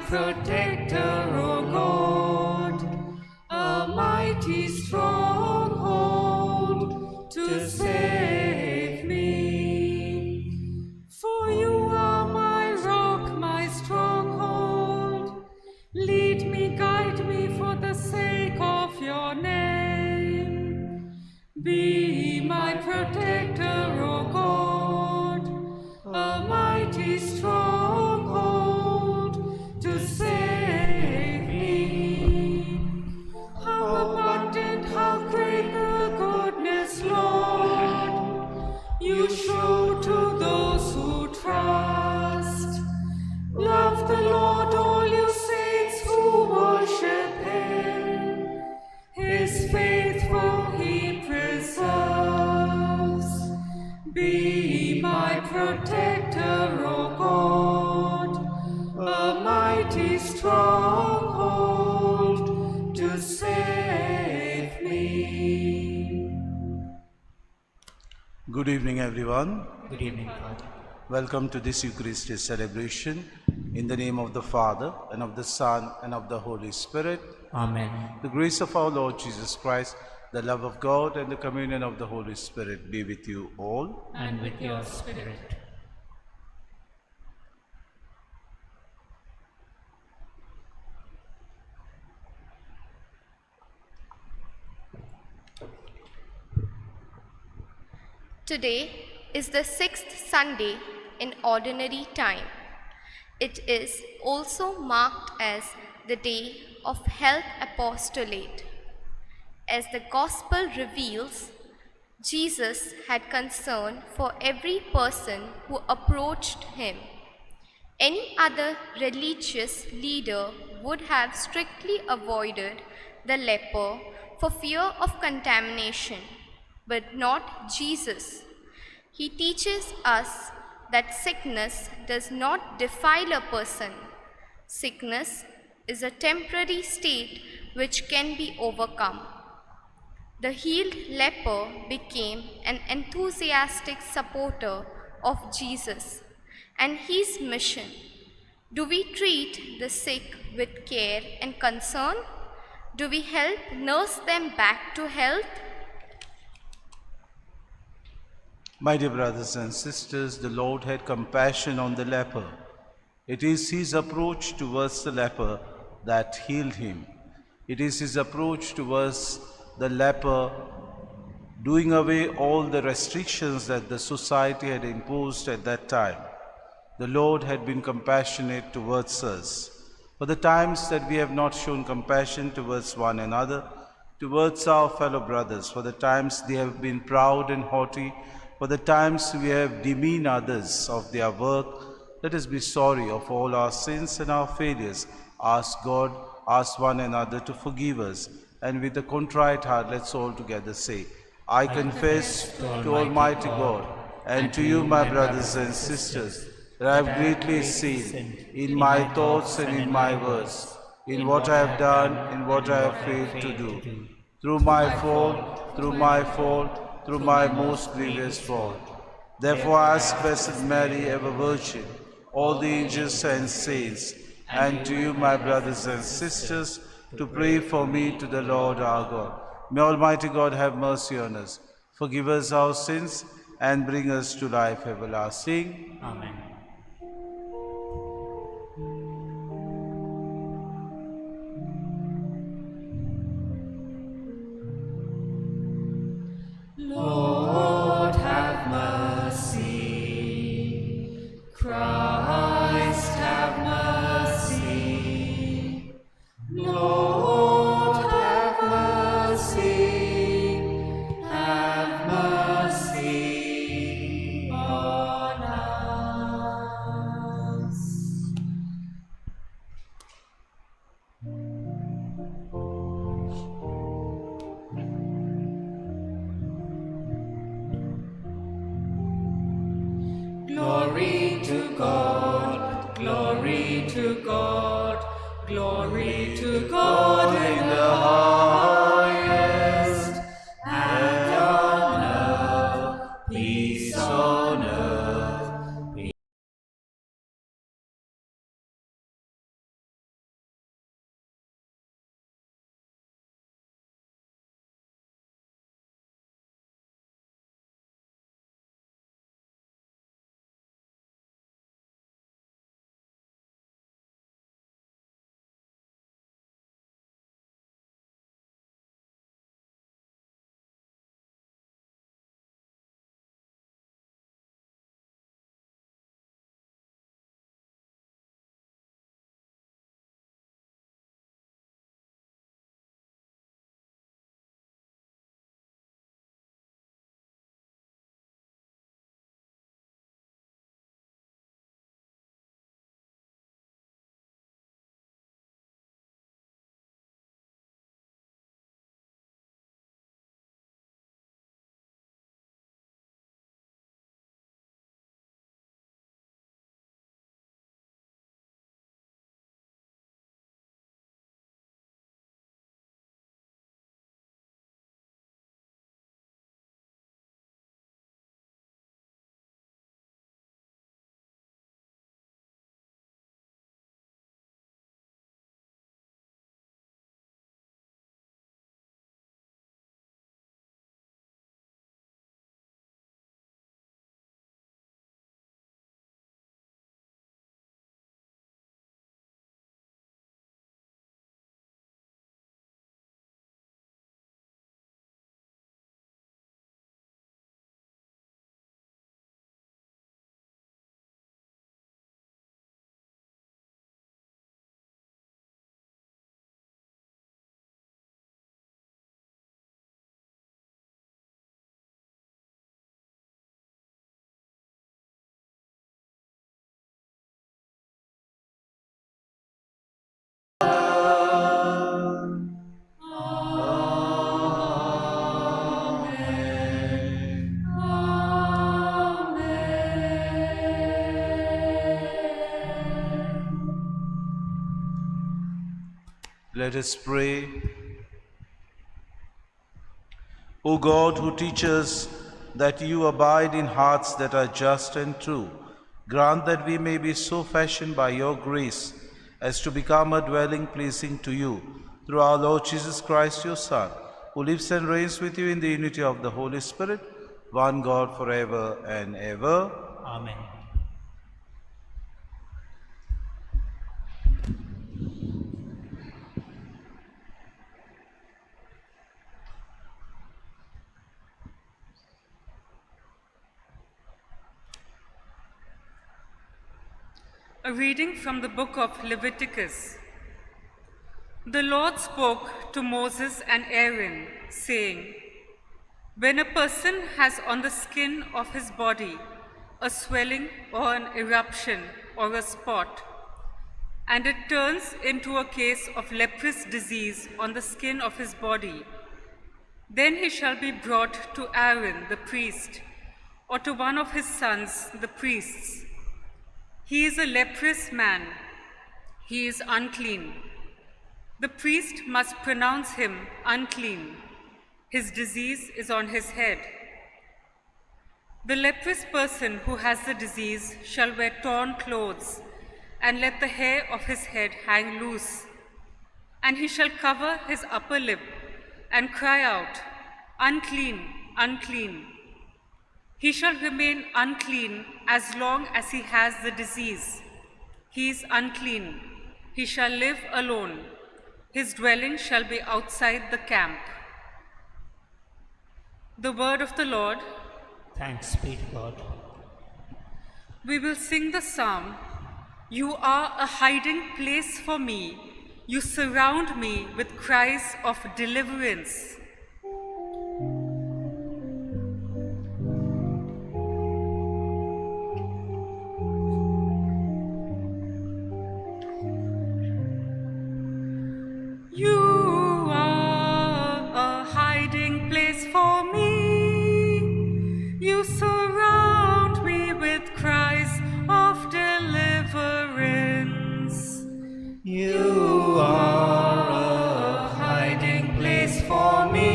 protector, O God, a mighty stronghold to save me. For you are my rock, my stronghold. Lead me, guide me for the sake of your name. Be my protector, O God, a mighty stronghold to save me. How abundant, how great the goodness, Lord, you show to those who trust. Love the Lord, all you saints who worship him. His faithful he preserves. Be my protector, O God, a mighty stronghold to save me. Good evening, everyone. Good evening, Father. Welcome to this Eucharistic celebration. In the name of the Father, and of the Son, and of the Holy Spirit. Amen. The grace of our Lord Jesus Christ, the love of God, and the communion of the Holy Spirit be with you all. And with your spirit. Today is the 6th Sunday in Ordinary Time. It is also marked as the Day of Health Apostolate. As the Gospel reveals, Jesus had concern for every person who approached him. Any other religious leader would have strictly avoided the leper for fear of contamination, but not Jesus. He teaches us that sickness does not defile a person. Sickness is a temporary state which can be overcome. The healed leper became an enthusiastic supporter of Jesus and his mission. Do we treat the sick with care and concern? Do we help nurse them back to health? My dear brothers and sisters, the Lord had compassion on the leper. It is his approach towards the leper that healed him. It is his approach towards the leper, doing away all the restrictions that the society had imposed at that time. The Lord had been compassionate towards us. For the times that we have not shown compassion towards one another, towards our fellow brothers, for the times they have been proud and haughty, for the times we have demeaned others of their work, let us be sorry of all our sins and our failures. Ask God, ask one another to forgive us. And with a contrite heart, let's all together say, I confess to Almighty God and to you, my brothers and sisters, that I have greatly sinned in my thoughts and in my words, in what I have done, in what I have failed to do, through my fault, through my most grievous fault. Therefore ask Blessed Mary, ever Virgin, all the angels and saints, and to you, my brothers and sisters, to pray for me to the Lord our God. May Almighty God have mercy on us, forgive us our sins, and bring us to life everlasting. Amen. Lord, have mercy. Christ, have mercy. Lord, have mercy. Have mercy on us. Glory to God, glory to God, glory to God in the highest, and on earth peace on earth. Let us pray. O God, who teach us that you abide in hearts that are just and true, grant that we may be so fashioned by your grace as to become a dwelling pleasing to you, through our Lord Jesus Christ, your Son, who lives and reigns with you in the unity of the Holy Spirit, one God forever and ever. Amen. A reading from the Book of Leviticus. The Lord spoke to Moses and Aaron, saying, "When a person has on the skin of his body a swelling or an eruption or a spot, and it turns into a case of leprous disease on the skin of his body, then he shall be brought to Aaron the priest, or to one of his sons the priests. He is a leprous man. He is unclean. The priest must pronounce him unclean. His disease is on his head. The leprous person who has the disease shall wear torn clothes and let the hair of his head hang loose. And he shall cover his upper lip and cry out, 'Unclean, unclean.' He shall remain unclean as long as he has the disease. He is unclean. He shall live alone. His dwelling shall be outside the camp." The word of the Lord. Thanks be to God. We will sing the psalm, "You are a hiding place for me. You surround me with cries of deliverance." You are a hiding place for me. You surround me with cries of deliverance. You are a hiding place for me.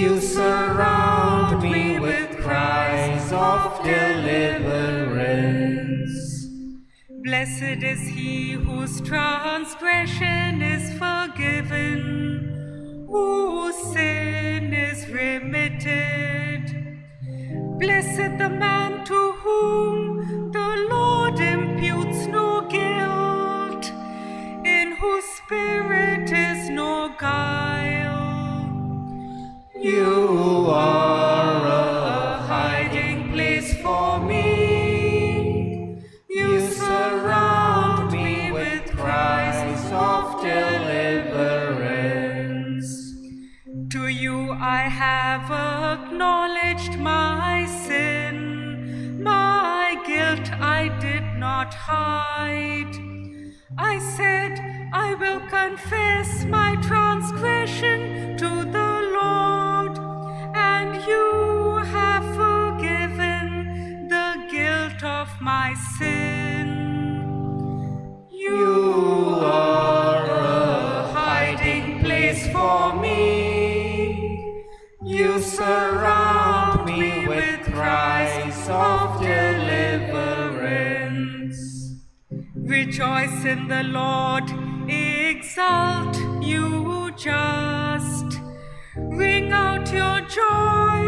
You surround me with cries of deliverance. Blessed is he whose transgression is forgiven, whose sin is remitted. Blessed the man to whom the Lord imputes no guilt, in whose spirit is no guile. You are a hiding place for me. You surround me with cries of deliverance. To you I have acknowledged my sin, my guilt I did not hide. I said, I will confess my transgression to the Lord, and you have forgiven the guilt of my sin. You are a hiding place for me. You surround me with cries of deliverance. Rejoice in the Lord, exult, you just. Ring out your joy,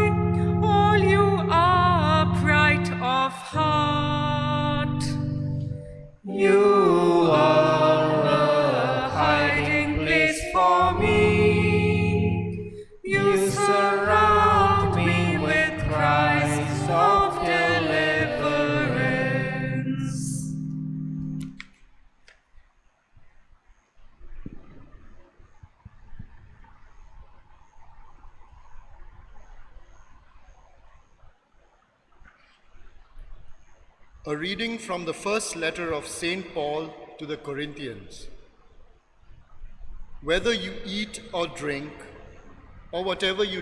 all you upright of heart. You are a hiding place for me. You surround me with cries of deliverance. A reading from the first letter of St. Paul to the Corinthians. Whether you eat or drink, or whatever you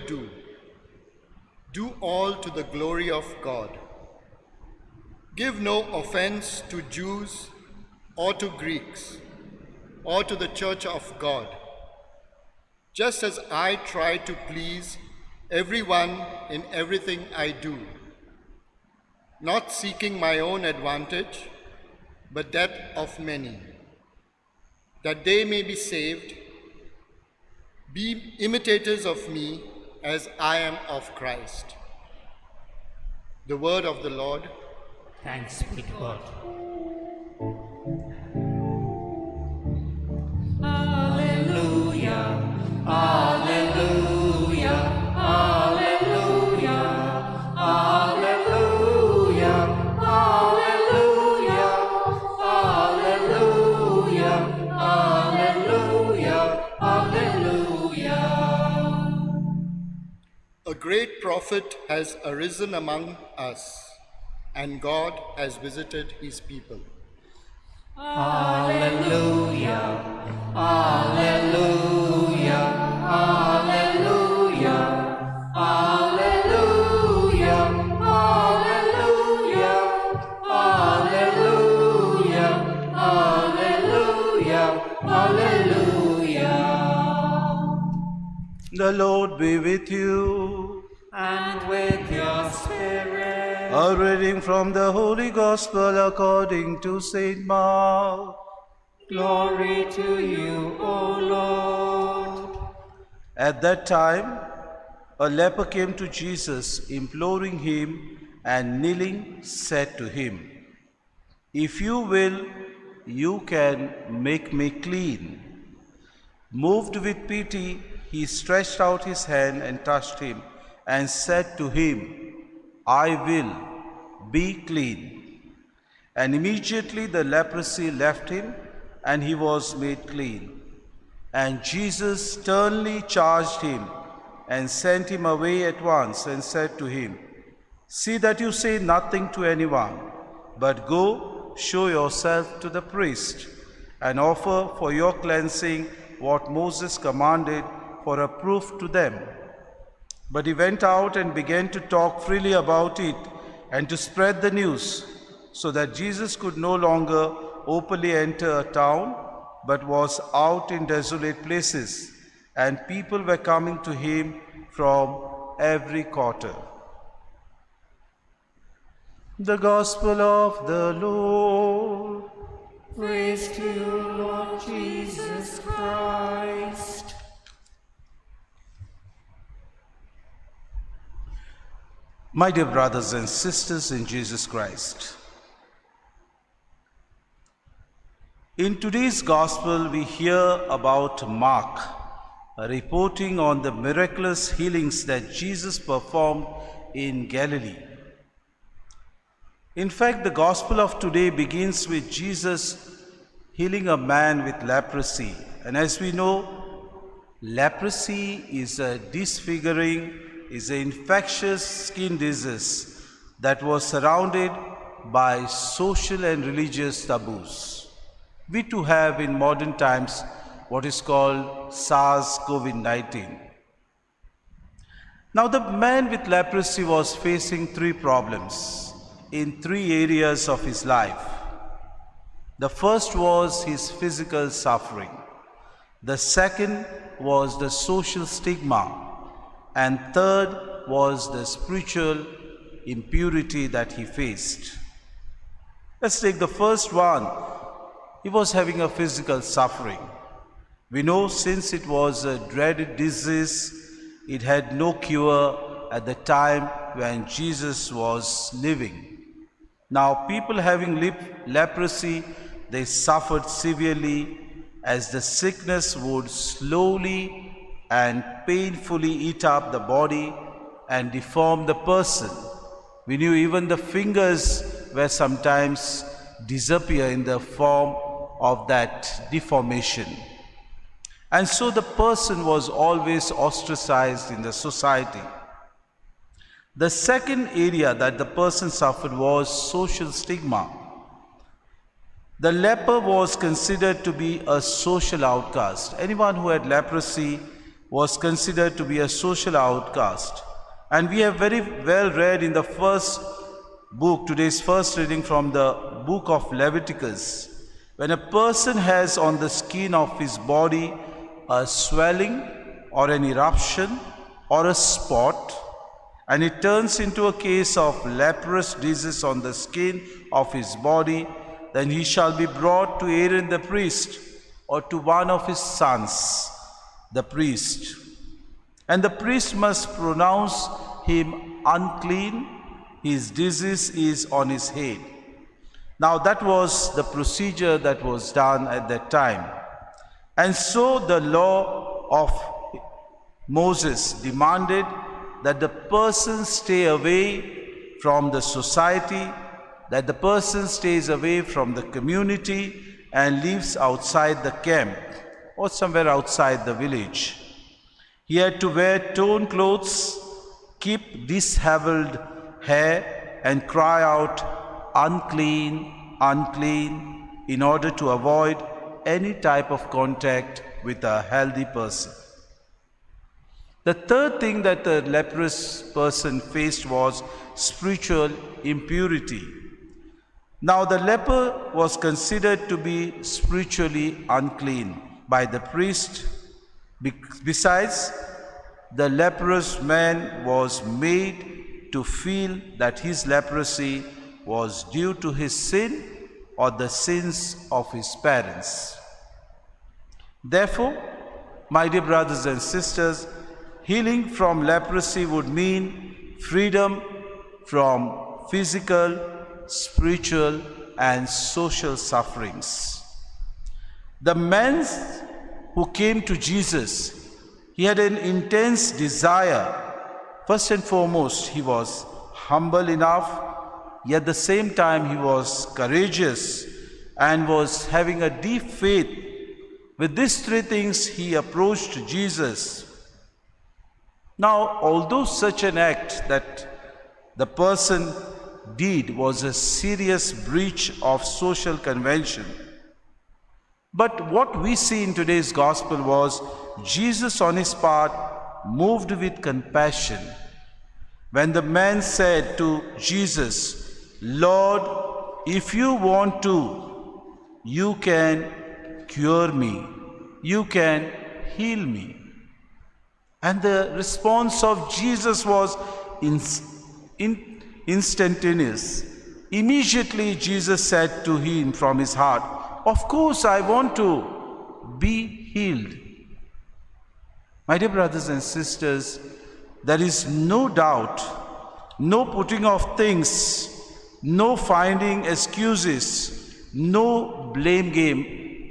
do all to the glory of God. Give no offense to Jews or to Greeks, or to the church of God, just as I try to please everyone in everything I do, not seeking my own advantage, but that of many, that they may be saved. Be imitators of me as I am of Christ. The word of the Lord. Thanks be to God. Alleluia, alleluia, alleluia, alleluia, alleluia, alleluia, alleluia, alleluia. A great prophet has arisen among us, and God has visited his people. Alleluia, alleluia, alleluia, alleluia, alleluia, alleluia, alleluia, alleluia. The Lord be with you. And with your spirit. A reading from the Holy Gospel according to St. Mark. Glory to you, O Lord. At that time, a leper came to Jesus, imploring him, and kneeling said to him, "If you will, you can make me clean." Moved with pity, he stretched out his hand and touched him, and said to him, "I will, be clean." And immediately the leprosy left him, and he was made clean. And Jesus sternly charged him, and sent him away at once, and said to him, "See that you say nothing to anyone, but go, show yourself to the priest, and offer for your cleansing what Moses commanded for a proof to them." But he went out and began to talk freely about it and to spread the news, so that Jesus could no longer openly enter a town, but was out in desolate places, and people were coming to him from every quarter. The Gospel of the Lord. Praise to you, Lord Jesus Christ. My dear brothers and sisters in Jesus Christ, in today's Gospel we hear about Mark reporting on the miraculous healings that Jesus performed in Galilee. In fact, the Gospel of today begins with Jesus healing a man with leprosy. And as we know, leprosy is an infectious skin disease that was surrounded by social and religious taboos. We too have in modern times what is called SARS-CoV-19. Now the man with leprosy was facing three problems in three areas of his life. The first was his physical suffering. The second was the social stigma. And third was the spiritual impurity that he faced. Let's take the first one. He was having a physical suffering. We know since it was a dreaded disease, it had no cure at the time when Jesus was living. Now people having leprosy, they suffered severely as the sickness would slowly and painfully eat up the body and deform the person. We knew even the fingers were sometimes disappear in the form of that deformation. And so the person was always ostracized in the society. The second area that the person suffered was social stigma. The leper was considered to be a social outcast. Anyone who had leprosy was considered to be a social outcast. And we have very well read in the first book, today's first reading from the Book of Leviticus, When a person has on the skin of his body a swelling or an eruption or a spot, and it turns into a case of leprous disease on the skin of his body, then he shall be brought to Aaron the priest, or to one of his sons, the priest. And the priest must pronounce him unclean. His disease is on his head. Now that was the procedure that was done at that time. And so the law of Moses demanded that the person stay away from the society, that the person stays away from the community and lives outside the camp or somewhere outside the village. He had to wear torn clothes, keep disheveled hair, and cry out, "Unclean, unclean," in order to avoid any type of contact with a healthy person. The third thing that the leprous person faced was spiritual impurity. Now the leper was considered to be spiritually unclean by the priest. Besides, the leprous man was made to feel that his leprosy was due to his sin or the sins of his parents. Therefore, my dear brothers and sisters, healing from leprosy would mean freedom from physical, spiritual, and social sufferings. The man who came to Jesus, he had an intense desire. First and foremost, he was humble enough, yet at the same time he was courageous and was having a deep faith. With these three things, he approached Jesus. Now, although such an act that the person did was a serious breach of social convention, but what we see in today's gospel was Jesus on his part moved with compassion. When the man said to Jesus, "Lord, if you want to, you can cure me, you can heal me." And the response of Jesus was instantaneous. Immediately Jesus said to him from his heart, "Of course I want to be healed." My dear brothers and sisters, there is no doubt, no putting of things, no finding excuses, no blame game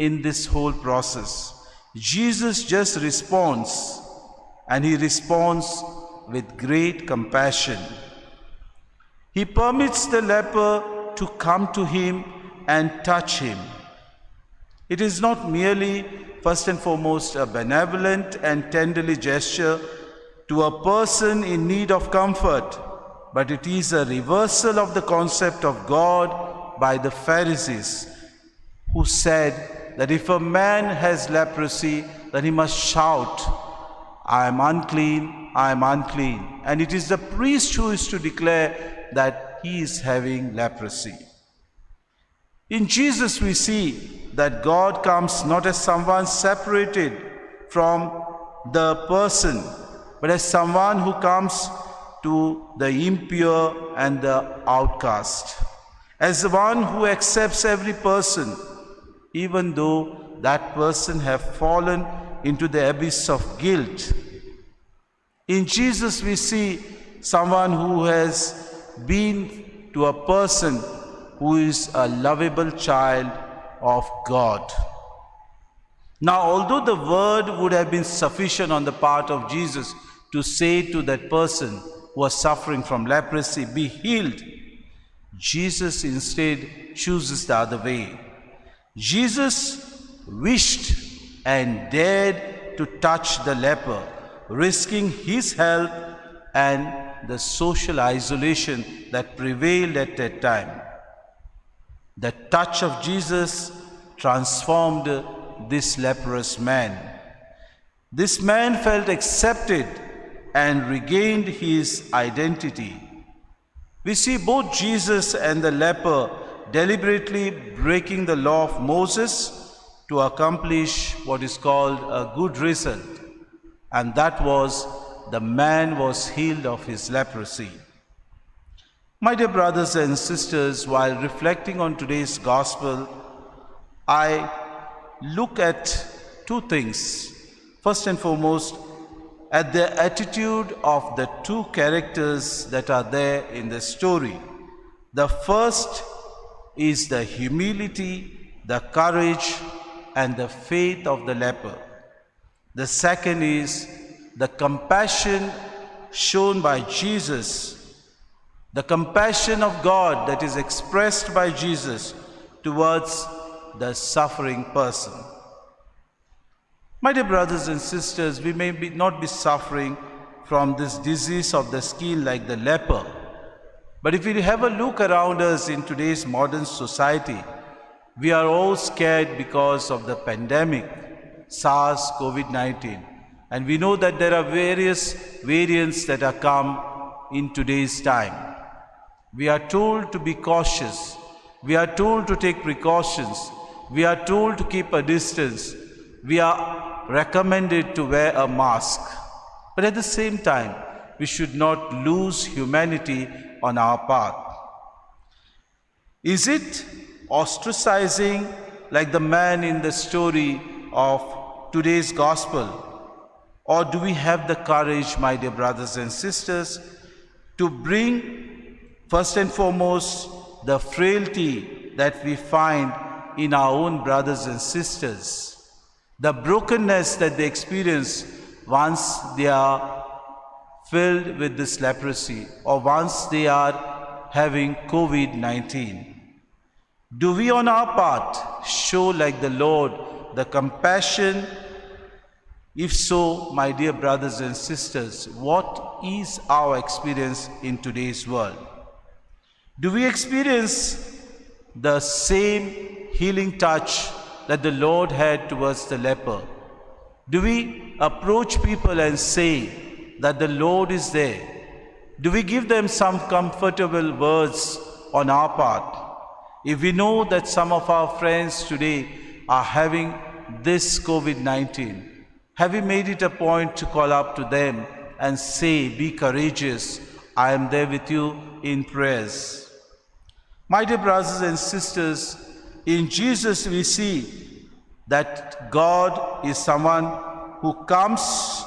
in this whole process. Jesus just responds, and he responds with great compassion. He permits the leper to come to him and touch him. It is not merely, first and foremost, a benevolent and tenderly gesture to a person in need of comfort, but it is a reversal of the concept of God by the Pharisees, who said that if a man has leprosy, then he must shout, "I am unclean, I am unclean." And it is the priest who is to declare that he is having leprosy. In Jesus we see that God comes not as someone separated from the person, but as someone who comes to the impure and the outcast, as the one who accepts every person, even though that person have fallen into the abyss of guilt. In Jesus we see someone who has been to a person who is a lovable child of God. Now, although the word would have been sufficient on the part of Jesus to say to that person who was suffering from leprosy, "Be healed," Jesus instead chooses the other way. Jesus wished and dared to touch the leper, risking his health and the social isolation that prevailed at that time. The touch of Jesus transformed this leprous man. This man felt accepted and regained his identity. We see both Jesus and the leper deliberately breaking the law of Moses to accomplish what is called a good result, and that was the man was healed of his leprosy. My dear brothers and sisters, while reflecting on today's gospel, I look at two things. First and foremost, at the attitude of the two characters that are there in the story. The first is the humility, the courage, and the faith of the leper. The second is the compassion shown by Jesus, the compassion of God that is expressed by Jesus towards the suffering person. My dear brothers and sisters, we may not be suffering from this disease of the skin like the leper, but if we have a look around us in today's modern society, we are all scared because of the pandemic, SARS, COVID-19. And we know that there are various variants that are come in today's time. We are told to be cautious. We are told to take precautions. We are told to keep a distance. We are recommended to wear a mask. But at the same time, we should not lose humanity on our path. Is it ostracizing like the man in the story of today's gospel? Or do we have the courage, my dear brothers and sisters, to bring first and foremost the frailty that we find in our own brothers and sisters, the brokenness that they experience once they are filled with this leprosy or once they are having COVID-19? Do we on our part show like the Lord the compassion? If so, my dear brothers and sisters, what is our experience in today's world? Do we experience the same healing touch that the Lord had towards the leper? Do we approach people and say that the Lord is there? Do we give them some comfortable words on our part? If we know that some of our friends today are having this COVID-19, have we made it a point to call up to them and say, be courageous, I am there with you in prayers? My dear brothers and sisters, in Jesus we see that God is someone who comes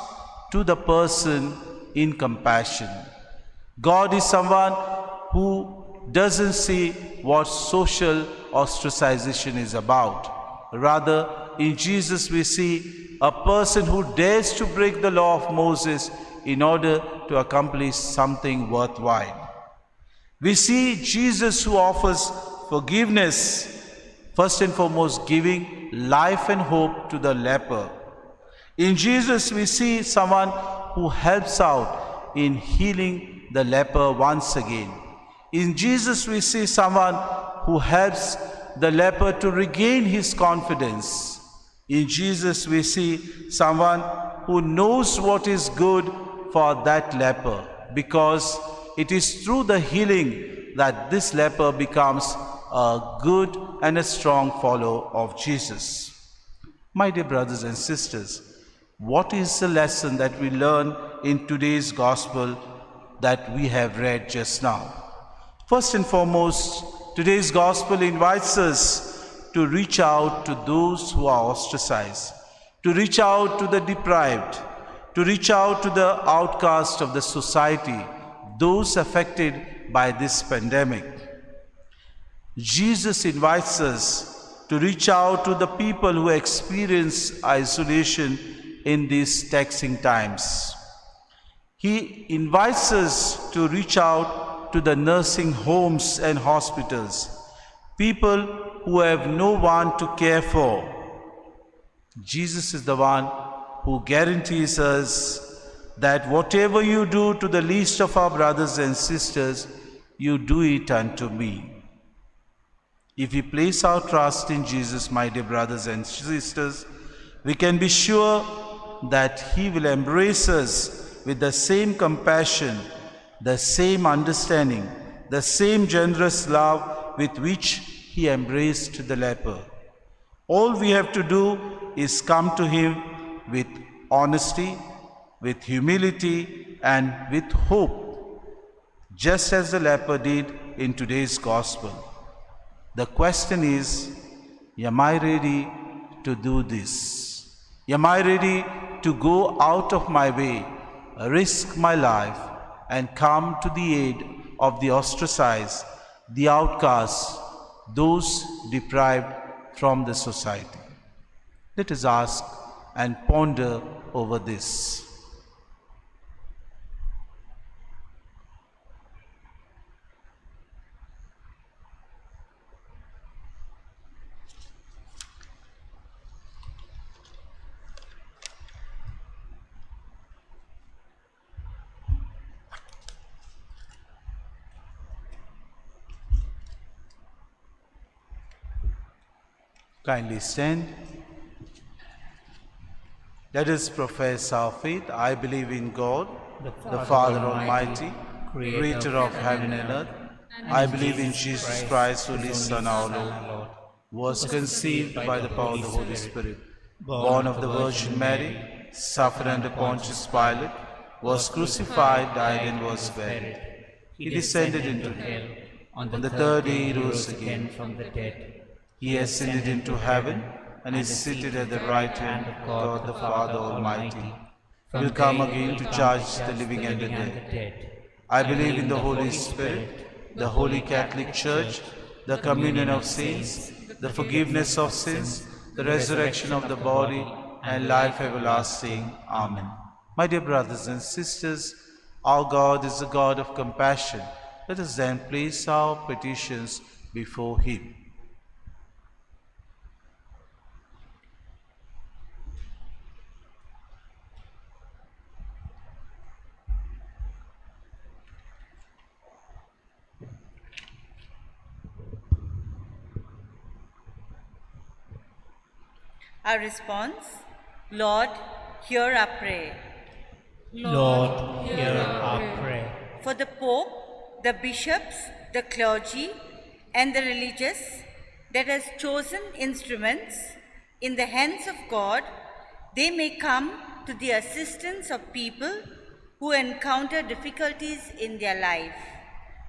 to the person in compassion. God is someone who doesn't see what social ostracization is about. Rather, in Jesus we see a person who dares to break the law of Moses in order to accomplish something worthwhile. We see Jesus who offers forgiveness, first and foremost giving life and hope to the leper. In Jesus we see someone who helps out in healing the leper once again. In Jesus we see someone who helps the leper to regain his confidence. In Jesus we see someone who knows what is good for that leper, because it is through the healing that this leper becomes a good and a strong follower of Jesus. My dear brothers and sisters, what is the lesson that we learn in today's gospel that we have read just now? First and foremost, today's gospel invites us to reach out to those who are ostracized, to reach out to the deprived, to reach out to the outcast of the society, those affected by this pandemic. Jesus invites us to reach out to the people who experience isolation in these taxing times. He invites us to reach out to the nursing homes and hospitals, people who have no one to care for. Jesus is the one who guarantees us that whatever you do to the least of our brothers and sisters, you do it unto me. If we place our trust in Jesus, my dear brothers and sisters, we can be sure that He will embrace us with the same compassion, the same understanding, the same generous love with which he embraced the leper. All we have to do is come to him with honesty, with humility, and with hope, just as the leper did in today's gospel. The question is, am I ready to do this? Am I ready to go out of my way, risk my life, and come to the aid of the ostracized, the outcasts, those deprived from the society? Let us ask and ponder over this. Kindly stand. Let us profess our faith. I believe in God, the Father Almighty, creator of heaven and earth. I believe in Jesus Christ, only Son, our Lord, was conceived by the power of the Holy Spirit, born of the Virgin Mary, suffered under Pontius Pilate, was crucified, died, and was buried. He descended into hell. On the third day he rose again from the dead. He ascended into heaven and is seated at the right hand of God the Father Almighty. He will come again to judge the living and the dead. I believe in the Holy Spirit, the Holy Catholic Church, the communion of saints, the forgiveness of sins, the resurrection of the body, and life everlasting. Amen. My dear brothers and sisters, our God is a God of compassion. Let us then place our petitions before him. Our response: Lord, hear our prayer. Lord, hear our prayer. For the Pope, the bishops, the clergy, and the religious that has chosen instruments in the hands of God, they may come to the assistance of people who encounter difficulties in their life.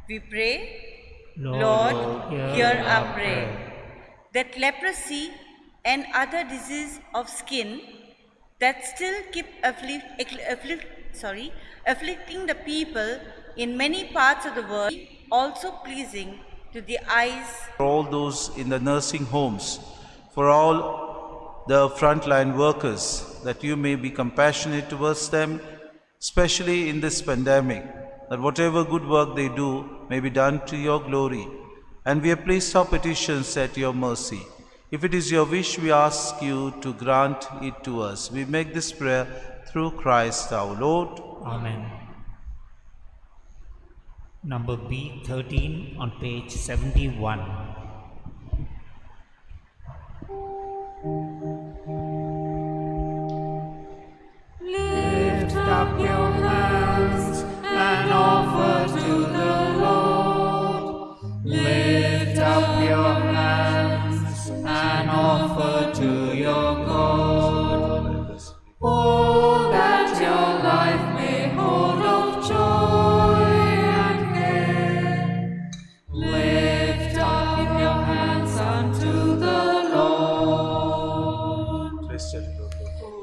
We pray, Lord, hear our prayer. That leprosy and other disease of skin that still keep afflicting the people in many parts of the world, also pleasing to the eyes. For all those in the nursing homes, for all the frontline workers, that you may be compassionate towards them, especially in this pandemic, that whatever good work they do may be done to your glory. And we have placed our petitions at your mercy. If it is your wish, we ask you to grant it to us. We make this prayer through Christ our Lord. Amen. Number B13 on page 71. Lift up your hands and offer to the Lord. Lift up your hands and offer to your God. Oh, that your life may hold of joy and care. Lift up your hands unto the Lord.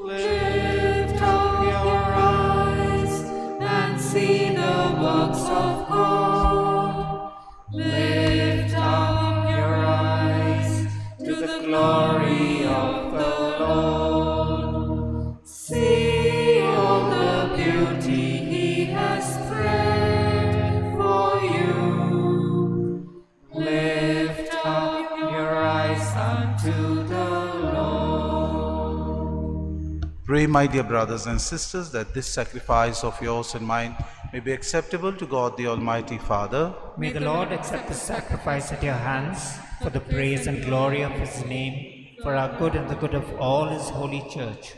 Lift up your eyes and see the works of God. Lift up your eyes to the glory of the Lord. See all the beauty he has spread for you. Lift up your eyes unto the Lord. Pray, my dear brothers and sisters, that this sacrifice of yours and mine may be acceptable to God the Almighty Father. May the Lord accept the sacrifice at your hands for the praise and glory of his name, for our good and the good of all his holy church.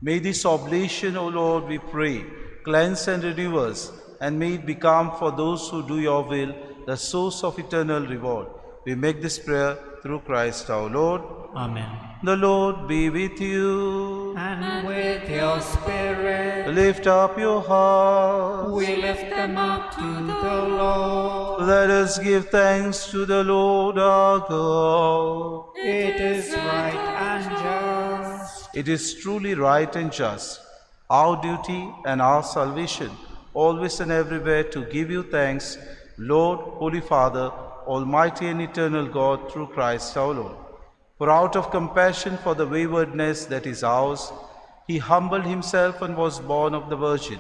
May this oblation, O Lord, we pray, cleanse and renew us, and may it become for those who do your will the source of eternal reward. We make this prayer through Christ our Lord. Amen. The Lord be with you. And with your spirit, Lift up your hearts. we lift them up to the Lord. Let us give thanks to the Lord our God. It is right and just. It is truly right and just, our duty and our salvation, always and everywhere to give you thanks, Lord, Holy Father, Almighty and eternal God, through Christ our Lord. For out of compassion for the waywardness that is ours, he humbled himself and was born of the Virgin.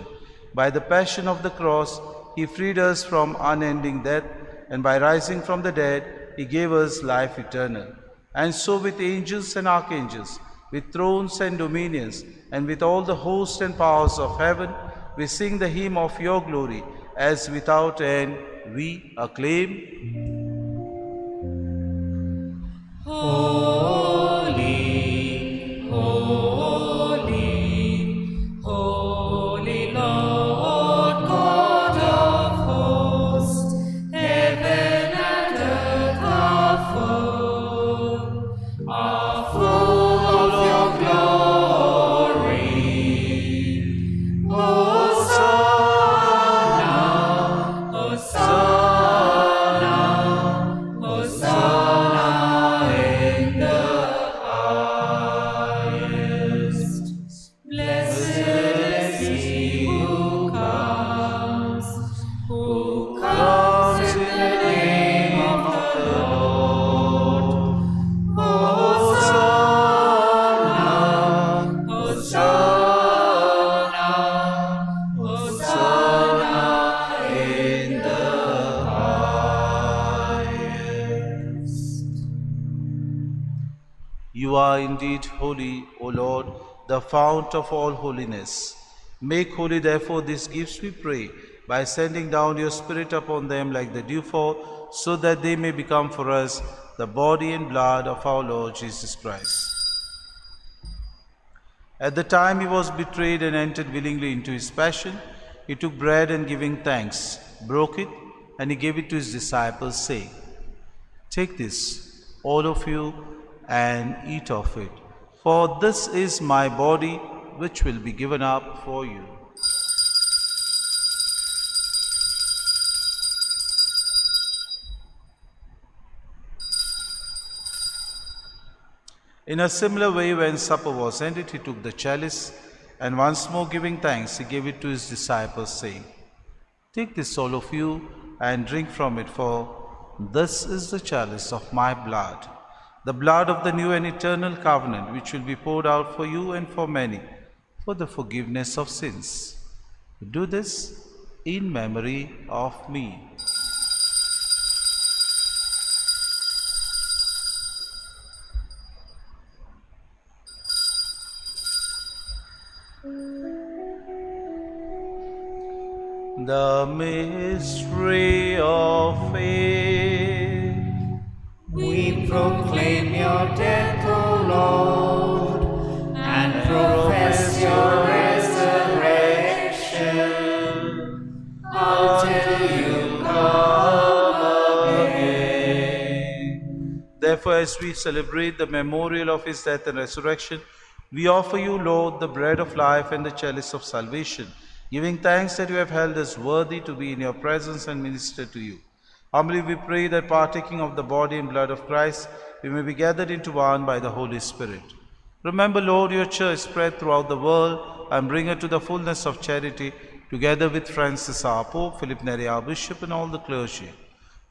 By the passion of the cross, he freed us from unending death, and by rising from the dead, he gave us life eternal. And so with angels and archangels, with thrones and dominions, and with all the hosts and powers of heaven, we sing the hymn of your glory, as without end we acclaim. Holy, holy, holy Lord God of hosts, heaven and earth are full of your glory. Hosanna, Hosanna, Hosanna in the highest. Blessed is he who comes in the name of the Lord. Hosanna, Hosanna, Hosanna in the highest. You are indeed holy, O Lord, the fount of all holiness. Make holy, therefore, these gifts, we pray, by sending down your Spirit upon them like the dewfall, so that they may become for us the body and blood of our Lord Jesus Christ. At the time he was betrayed and entered willingly into his passion, he took bread and giving thanks, broke it, and he gave it to his disciples, saying, "Take this, all of you, and eat of it, for this is my body, which will be given up for you." In a similar way, when supper was ended, he took the chalice, and once more giving thanks, he gave it to his disciples, saying, "Take this, all of you, and drink from it, for this is the chalice of my blood, the blood of the new and eternal covenant, which will be poured out for you and for many, for the forgiveness of sins. Do this in memory of me." The mystery of faith. We proclaim your death, O Lord, and profess your resurrection until you come again. Therefore, as we celebrate the memorial of his death and resurrection, we offer you, Lord, the bread of life and the chalice of salvation, giving thanks that you have held us worthy to be in your presence and minister to you. Humbly we pray that, partaking of the body and blood of Christ, we may be gathered into one by the Holy Spirit. Remember, Lord, your church spread throughout the world, and bring her to the fullness of charity, together with Francis our Pope, Philip Neri our Bishop, and all the clergy.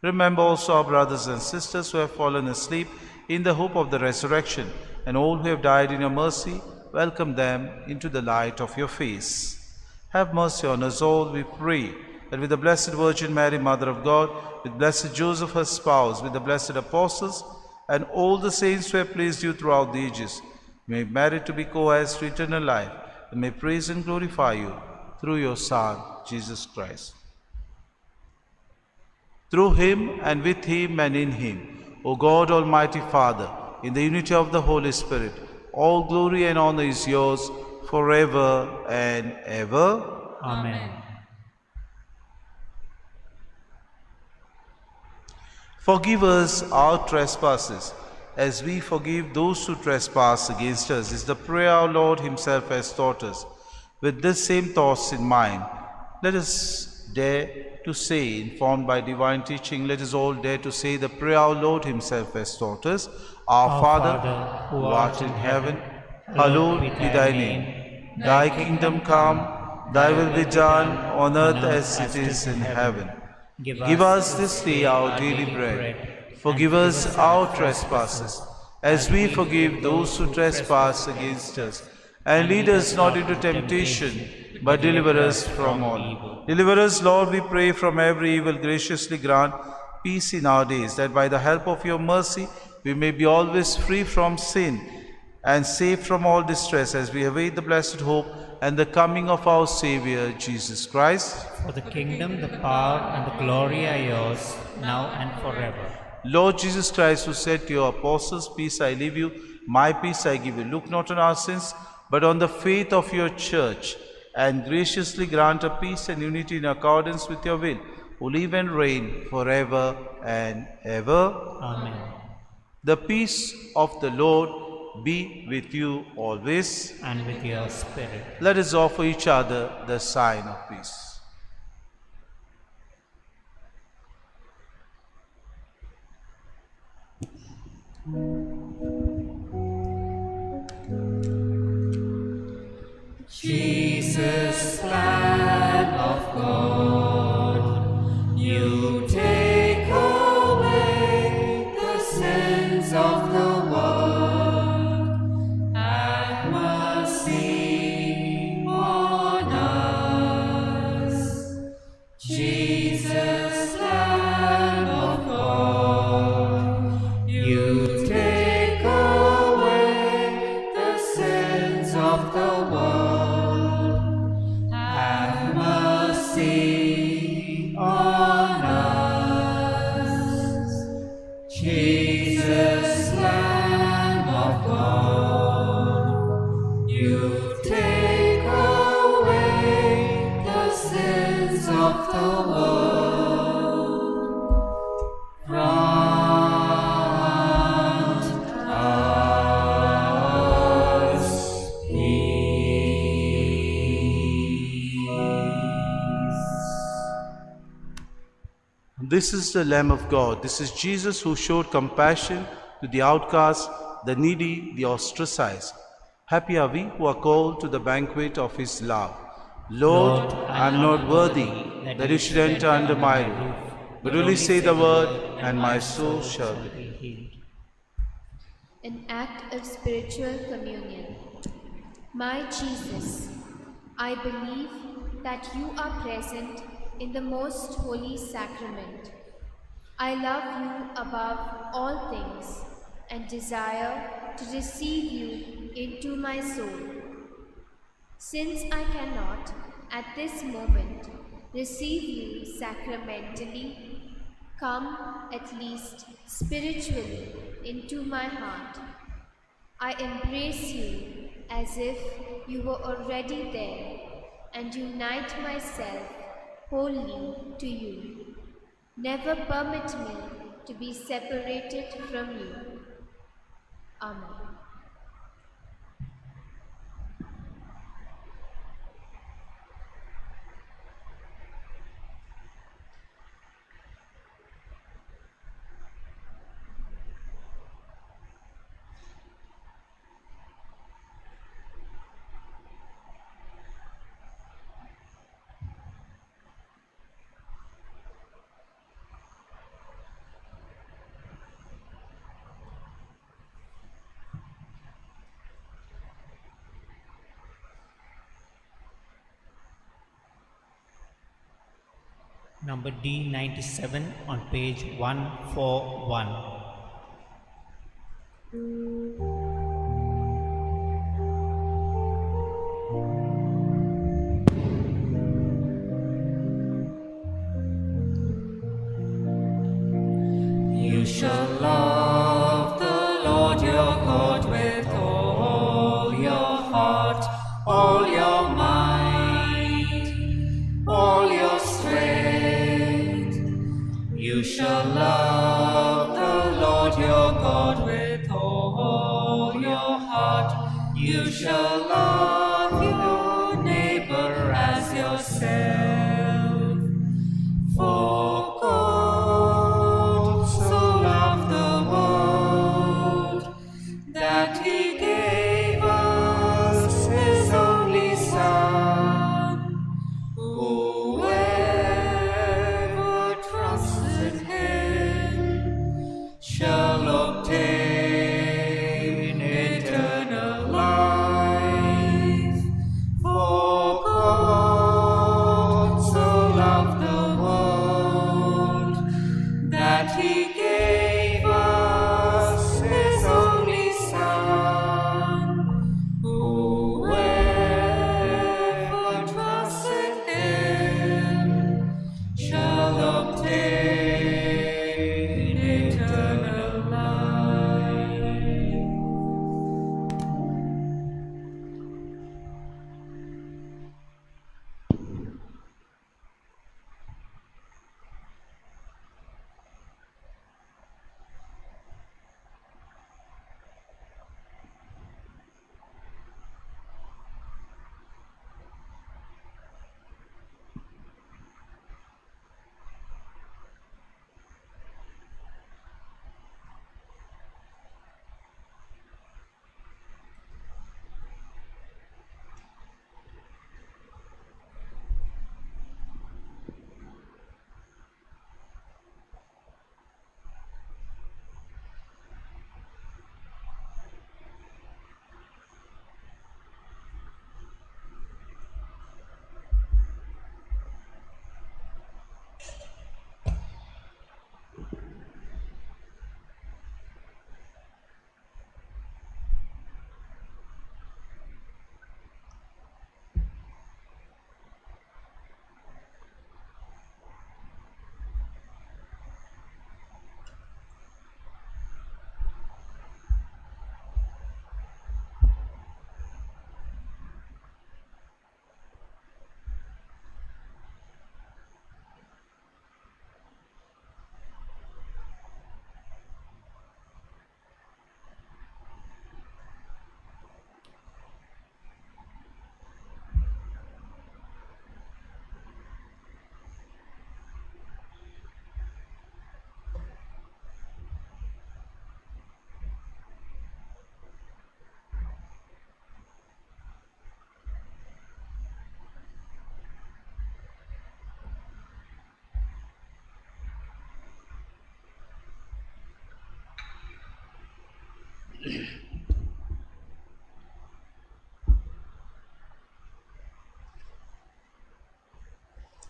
Remember also our brothers and sisters who have fallen asleep in the hope of the resurrection, and all who have died in your mercy. Welcome them into the light of your face. Have mercy on us all, we pray, that with the Blessed Virgin Mary, Mother of God, with blessed Joseph, her spouse, with the blessed apostles, and all the saints who have pleased you throughout the ages, may merit to be co-heirs to eternal life, and may praise and glorify you through your Son, Jesus Christ. Through him, and with him, and in him, O God, Almighty Father, in the unity of the Holy Spirit, all glory and honor is yours, forever and ever. Amen. Forgive us our trespasses, as we forgive those who trespass against us, is the prayer our Lord himself has taught us. With this same thoughts in mind, let us dare to say, informed by divine teaching, let us all dare to say the prayer our Lord himself has taught us. Our Father, who art in heaven, hallowed be thy name. Thy kingdom come, thy will be done on earth as it is in heaven. Give us this day our daily bread. Forgive us our trespasses, as we forgive those who trespass against us. And lead us not into temptation, but deliver us from all evil. Deliver us, Lord, we pray, from every evil. Graciously grant peace in our days, that by the help of your mercy we may be always free from sin and safe from all distress, as we await the blessed hope and the coming of our Saviour, Jesus Christ. For the kingdom, the power, and the glory are yours, now and forever. Lord Jesus Christ, who said to your apostles, peace I leave you, my peace I give you, look not on our sins, but on the faith of your church, and graciously grant a peace and unity in accordance with your will, who live and reign forever and ever. Amen. The peace of the Lord be with you always. And with your spirit. Let us offer each other the sign of peace. Jesus, Lamb of God, you take away the sins of the world. Have mercy on us. Jesus, Lamb of God, you take away the sins of the world. On us, Jesus, Lamb of God, you take away the sins of the world. Grant us This is the Lamb of God. This is Jesus, who showed compassion to the outcast, the needy, the ostracized. Happy are we who are called to the banquet of his love. Lord, I am not worthy that you should enter under my roof, but only say the word, and my soul shall be healed. An act of spiritual communion. My Jesus, I believe that you are present in the most holy sacrament. I love you above all things and desire to receive you into my soul. Since I cannot at this moment receive you sacramentally, come at least spiritually into my heart. I embrace you as if you were already there and unite myself wholly to you. Never permit me to be separated from you. Amen. Number D97 on page 141. You shall love the Lord your God with all your heart, all your might, all your strength. You shall love shall love your neighbor as yourself. For God so loved the world that he gave us his only Son. Whoever trusts in him shall obtain eternal life. For God so loved the world that he gave us his only Son. Whoever trusts in him shall obtain eternal life.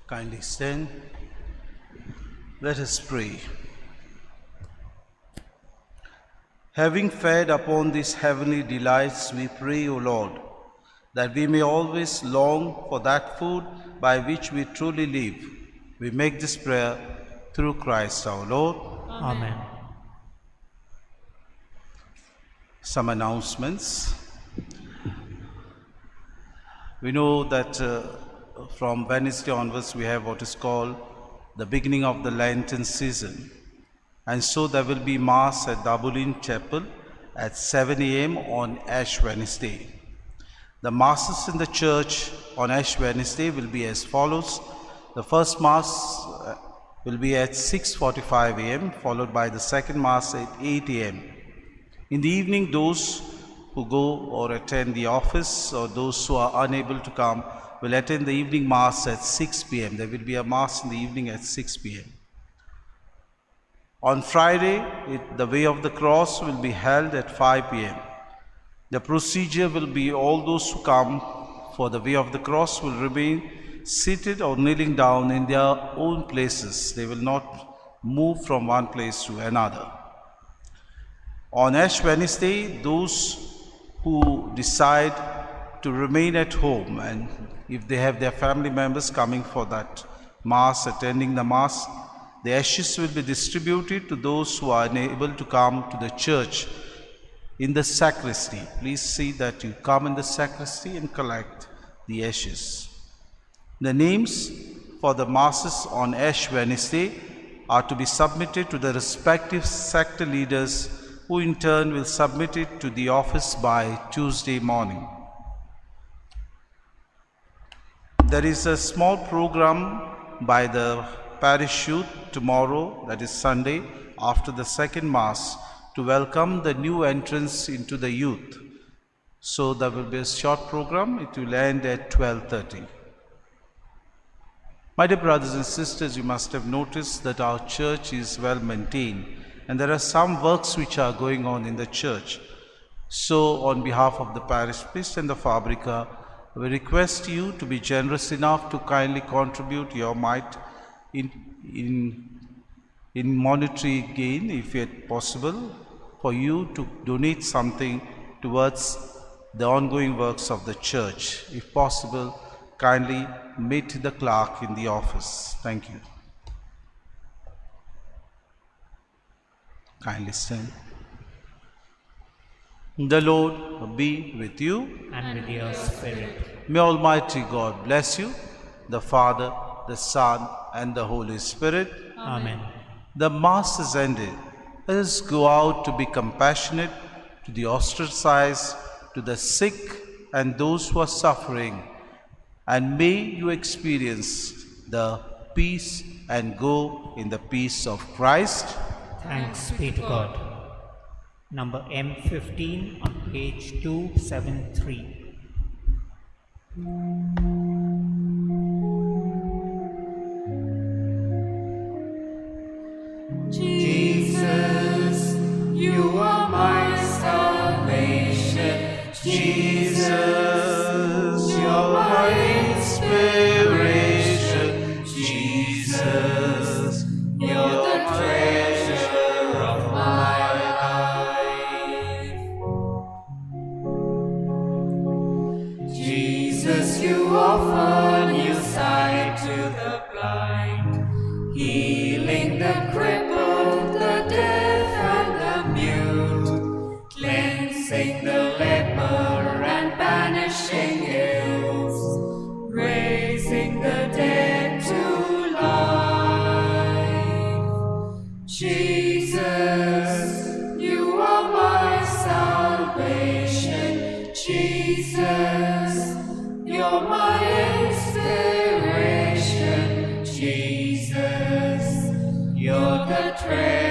Kindly stand. Let us pray. Having fed upon these heavenly delights, we pray, O Lord, that we may always long for that food by which we truly live. We make this prayer through Christ our Lord. Amen. Some announcements. We know that from Wednesday onwards we have what is called the beginning of the Lenten season. And so there will be Mass at Untitled Chapter at 7 a.m. on Ash Wednesday. The Masses in the church on Ash Wednesday will be as follows. The first Mass will be at 6:45 a.m. followed by the second Mass at 8 a.m. In the evening, those who go or attend the office or those who are unable to come will attend the evening Mass at 6 p.m. There will be a Mass in the evening at 6 p.m. On Friday, the Way of the Cross will be held at 5 p.m. The procedure will be all those who come for the Way of the Cross will remain seated or kneeling down in their own places. They will not move from one place to another. On Ash Wednesday, those who decide to remain at home, and if they have their family members coming for that Mass, attending the Mass, the ashes will be distributed to those who are unable to come to the church in the sacristy. Please see that you come in the sacristy and collect the ashes. The names for the Masses on Ash Wednesday are to be submitted to the respective sector leaders who in turn will submit it to the office by Tuesday morning. There is a small program by the parish youth tomorrow, that is Sunday, after the second Mass, to welcome the new entrants into the youth. So there will be a short program. It will end at 12:30. My dear brothers and sisters, you must have noticed that our church is well maintained and there are some works which are going on in the church. So on behalf of the parish priest and the Fabrica, we request you to be generous enough to kindly contribute your mite in monetary gain, if yet possible, for you to donate something towards the ongoing works of the church. If possible, kindly meet the clerk in the office. Thank you. Kindly stand. The Lord be with you. And with your spirit. May Almighty God bless you, the Father, the Son, and the Holy Spirit. Amen. The Mass is ended. Let us go out to be compassionate to the ostracized, to the sick, and those who are suffering. And may you experience the peace and go in the peace of Christ. Thanks be to God. Number M15 on page 273. Jesus, you are my salvation. Jesus, you're my inspiration. Jesus, you're the treasure of my life. Jesus, you offer new sight to the blind, healing the crippled, the deaf and the mute, cleansing the leper and banishing ills, raising the dead to life. Jesus, you are my salvation. Jesus, you're my inspiration. Jesus, you're the treasure